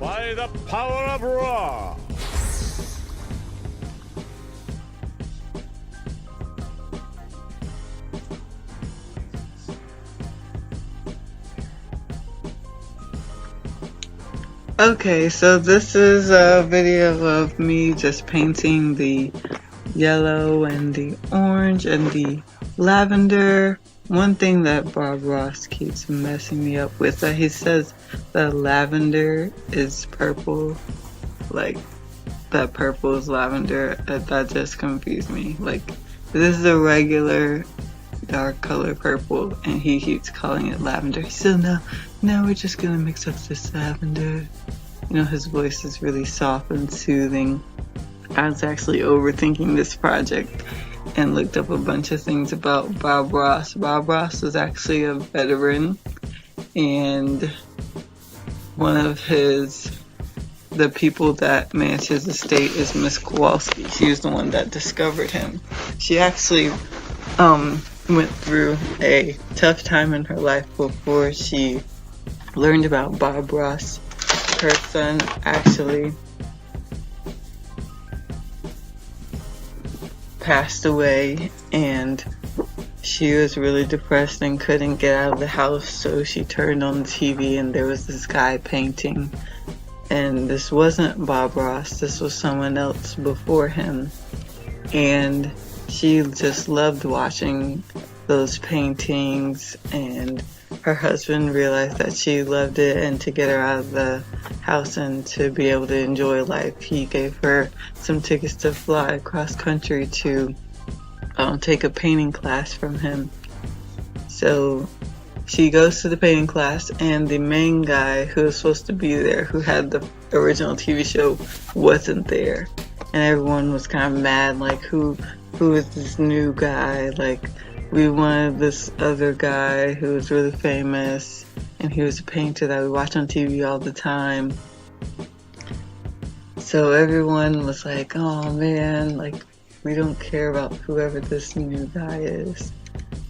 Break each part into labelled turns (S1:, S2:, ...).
S1: by the power of Ra.
S2: Okay, so this is a video of me just painting the yellow and the orange and the lavender. One thing that Bob Ross keeps messing me up with, that he says that lavender is purple, like that purple is lavender. That just confused me. Like, this is a regular dark color purple and he keeps calling it lavender. He said, no, we're just gonna mix up this lavender. You know, his voice is really soft and soothing. I was actually overthinking this project and looked up a bunch of things about Bob Ross. Bob Ross was actually a veteran, and one of the people that managed his estate is Miss Kowalski. She was the one that discovered him. She actually went through a tough time in her life before she learned about Bob Ross. Her son actually passed away and she was really depressed and couldn't get out of the house, so she turned on the TV and there was this guy painting, and this wasn't Bob Ross, this was someone else before him, and she just loved watching those paintings, and her husband realized that she loved it, and to get her out of the house and to be able to enjoy life, he gave her some tickets to fly across country to take a painting class from him. So she goes to the painting class, and the main guy who was supposed to be there, who had the original TV show, wasn't there, and everyone was kind of mad, like, who is this new guy? Like, we wanted this other guy who was really famous, and he was a painter that we watch on TV all the time. So everyone was like, oh man, like, we don't care about whoever this new guy is.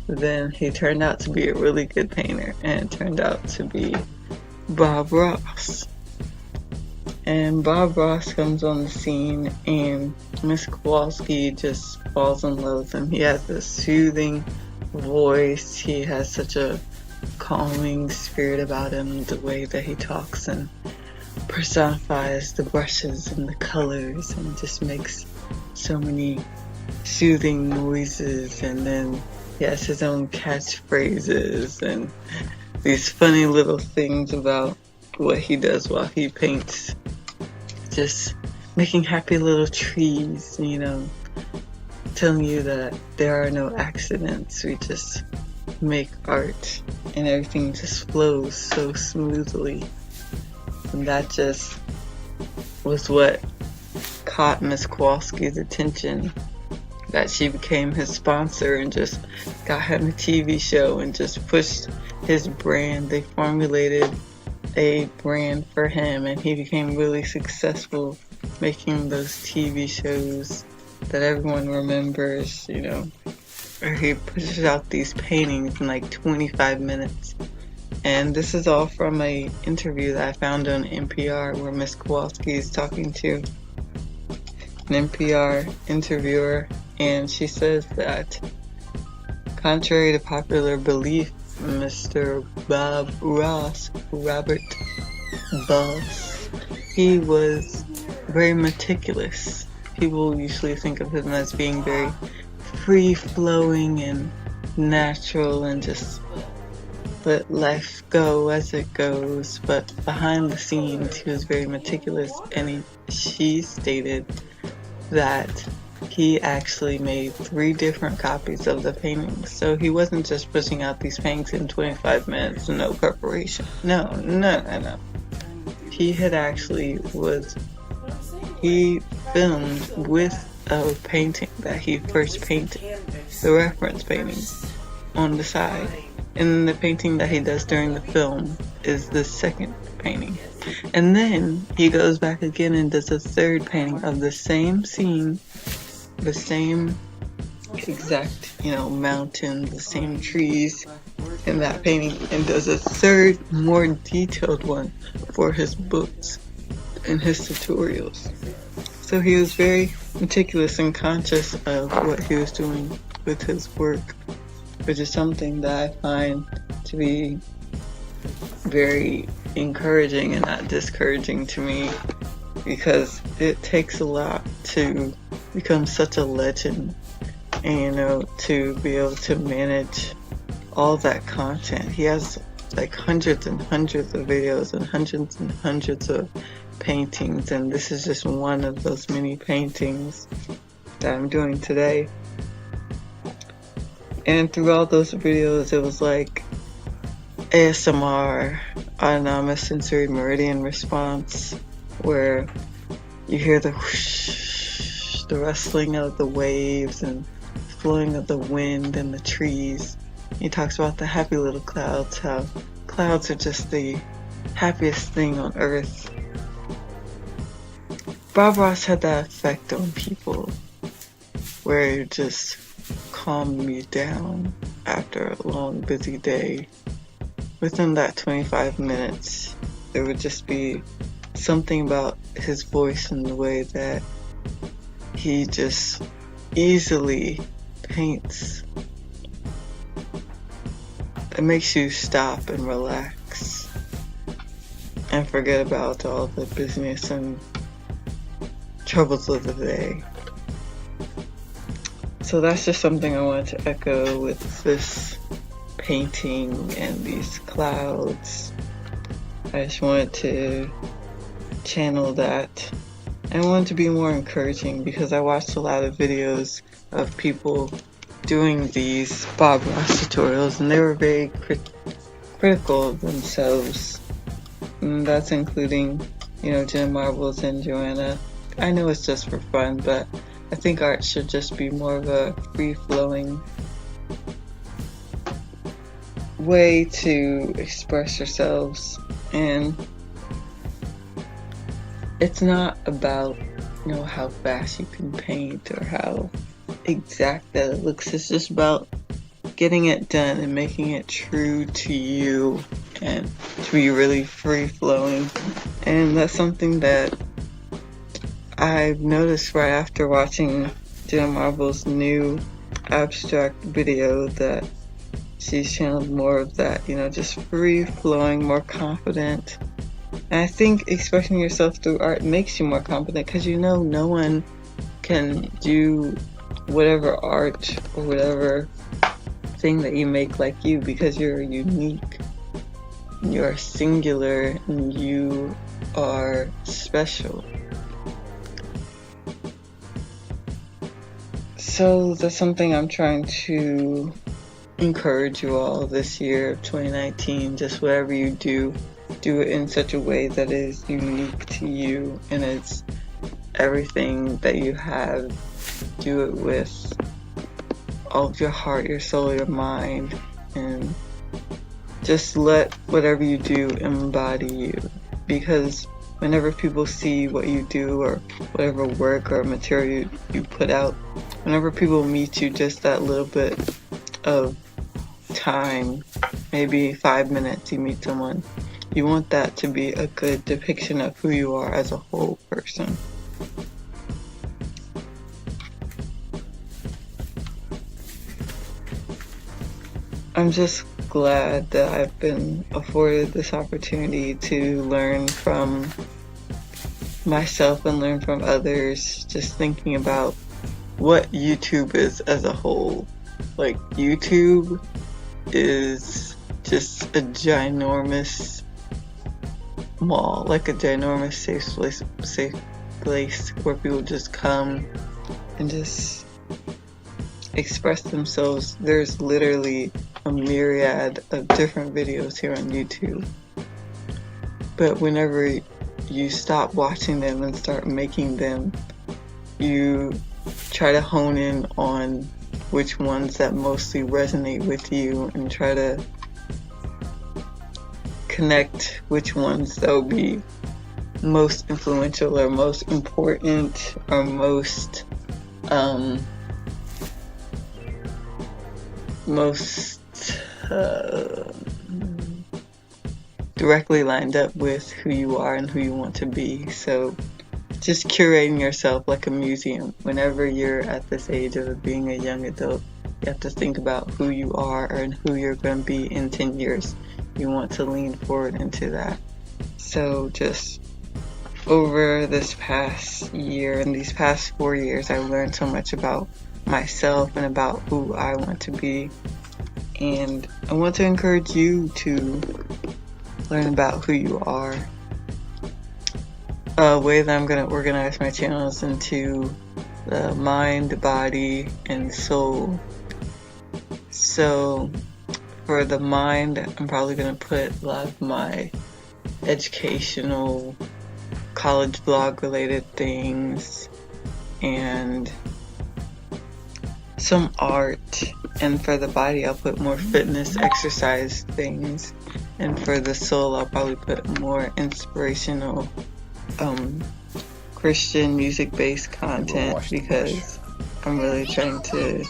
S2: But then he turned out to be a really good painter, and it turned out to be Bob Ross. And Bob Ross comes on the scene, and Miss Kowalski just falls in love with him. He has this soothing voice. He has such a calming spirit about him, the way that he talks and personifies the brushes and the colors and just makes so many soothing noises. And then he has his own catchphrases and these funny little things about what he does while he paints. Just making happy little trees, you know, telling you that there are no accidents. We just make art and everything just flows so smoothly. And that just was what caught Miss Kowalski's attention, that she became his sponsor and just got him a TV show and just pushed his brand. They formulated a brand for him, and he became really successful making those TV shows that everyone remembers, you know, where he pushes out these paintings in like 25 minutes. And this is all from a interview that I found on NPR, where Miss Kowalski is talking to an NPR interviewer, and she says that, contrary to popular belief, Mr. Bob Ross, Robert Boss, he was very meticulous. People usually think of him as being very free-flowing and natural and just let life go as it goes, but behind the scenes he was very meticulous, and she stated that he actually made 3 different copies of the paintings. So he wasn't just pushing out these paintings in 25 minutes, no preparation. No. He filmed with a painting that he first painted, the reference painting, on the side. And then the painting that he does during the film is the second painting. And then he goes back again and does a 3rd painting of the same scene, the same exact, mountain, the same trees in that painting, and does a 3rd, more detailed one for his books. in his tutorials. So he was very meticulous and conscious of what he was doing with his work, which is something that I find to be very encouraging and not discouraging to me, because it takes a lot to become such a legend and to be able to manage all that content. He has like hundreds and hundreds of videos and hundreds of paintings, and this is just one of those many paintings that I'm doing today. And through all those videos, it was like ASMR, autonomous sensory meridian response, where you hear the whoosh, the rustling of the waves and flowing of the wind and the trees. He talks about the happy little clouds, how clouds are just the happiest thing on earth. Bob Ross had that effect on people where it just calmed you down after a long, busy day. Within that 25 minutes, there would just be something about his voice and the way that he just easily paints. It makes you stop and relax and forget about all the business and troubles of the day. So that's just something I wanted to echo with this painting and these clouds. I just wanted to channel that. I wanted to be more encouraging because I watched a lot of videos of people doing these Bob Ross tutorials, and they were very critical of themselves. And that's including, Jenna Marbles and Joanna. I know it's just for fun, but I think art should just be more of a free-flowing way to express yourselves. And it's not about, how fast you can paint or how exact that it looks. It's just about getting it done and making it true to you and to be really free-flowing. And that's something that I've noticed right after watching Jenna Marbles' new abstract video, that she's channeled more of that, just free-flowing, more confident. And I think expressing yourself through art makes you more confident, because no one can do whatever art or whatever thing that you make like you, because you're unique, you're singular, and you are special. So that's something I'm trying to encourage you all this year of 2019. Just whatever you do it in such a way that is unique to you and it's everything that you have. Do it with all of your heart, your soul, your mind, and just let whatever you do embody you. Because whenever people see what you do or whatever work or material you put out, whenever people meet you just that little bit of time, maybe 5 minutes you meet someone, you want that to be a good depiction of who you are as a whole person. I'm just glad that I've been afforded this opportunity to learn from myself and learn from others, just thinking about what YouTube is as a whole. Like, YouTube is just a ginormous mall, like a ginormous safe place where people just come and just express themselves. There's literally a myriad of different videos here on YouTube, but whenever you stop watching them and start making them, you try to hone in on which ones that mostly resonate with you and try to connect which ones that will be most influential or most important or most directly lined up with who you are and who you want to be. So just curating yourself like a museum. Whenever you're at this age of being a young adult, you have to think about who you are and who you're going to be in 10 years. You want to lean forward into that. So just over this past year and these past 4 years, I've learned so much about myself and about who I want to be. And I want to encourage you to learn about who you are. A way that I'm going to organize my channels into the mind, body, and soul. So for the mind, I'm probably going to put a lot of my educational, college blog related things and some art. And for the body, I'll put more fitness, exercise things. And for the soul, I'll probably put more inspirational Christian music-based content, because I'm really trying to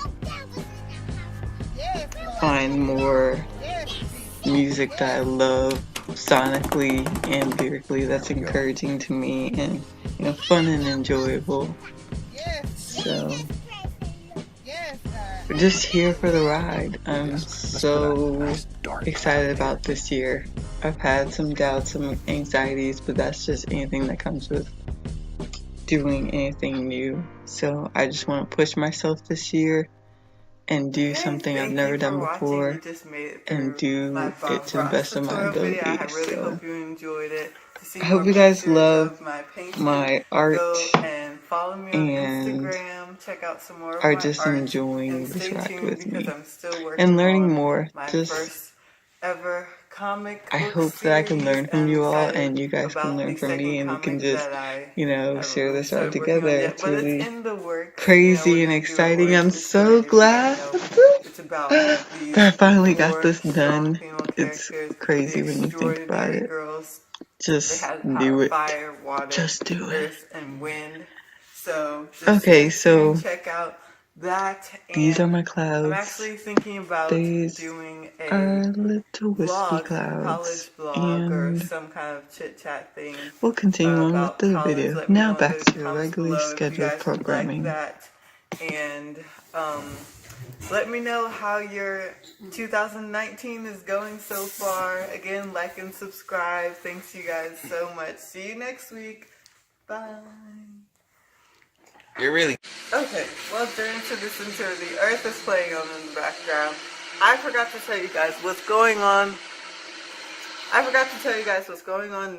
S2: find more music that I love sonically and lyrically that's encouraging to me and, you know, fun and enjoyable. So we're just here for the ride. I'm so excited about this year. I've had some doubts, some anxieties, but that's just anything that comes with doing anything new. So I just want to push myself this year and do something I've never done before and do it to the best of my ability. So I hope you guys love my art and are just enjoying this ride with me and learning more. Just I hope that I can learn from you all and you guys can learn from me and we can just, you know, share this all together. It's really crazy and exciting. I'm so glad that I finally got this done. It's crazy when you think about it. Just do it. Just do it. Okay, so these are my clouds. These are little wispy clouds. And we'll continue on with the video. Now back to your regularly scheduled programming. And let me know how your 2019 is going so far. Again, like and subscribe. Thanks you guys so much. See you next week. Bye.
S3: You're really
S2: Okay, well, during to this intro, the earth is playing on in the background. I forgot to tell you guys what's going on.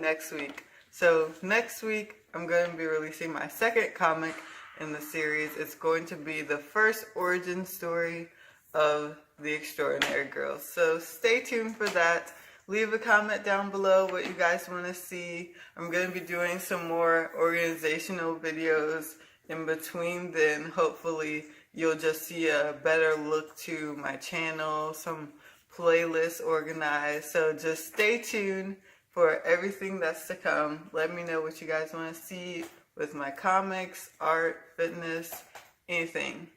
S2: Next week. So next week, I'm going to be releasing my second comic in the series. It's going to be the first origin story of the Extraordinary Girls. So stay tuned for that. Leave a comment down below what you guys want to see. I'm going to be doing some more organizational videos in between. Then hopefully you'll just see a better look to my channel, some playlists organized. So just stay tuned for everything that's to come. Let me know what you guys want to see with my comics, art, fitness, anything.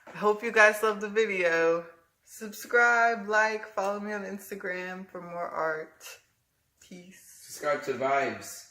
S2: I hope you guys love the video. Subscribe, like, follow me on Instagram for more art. Peace.
S3: subscribe to Vibes.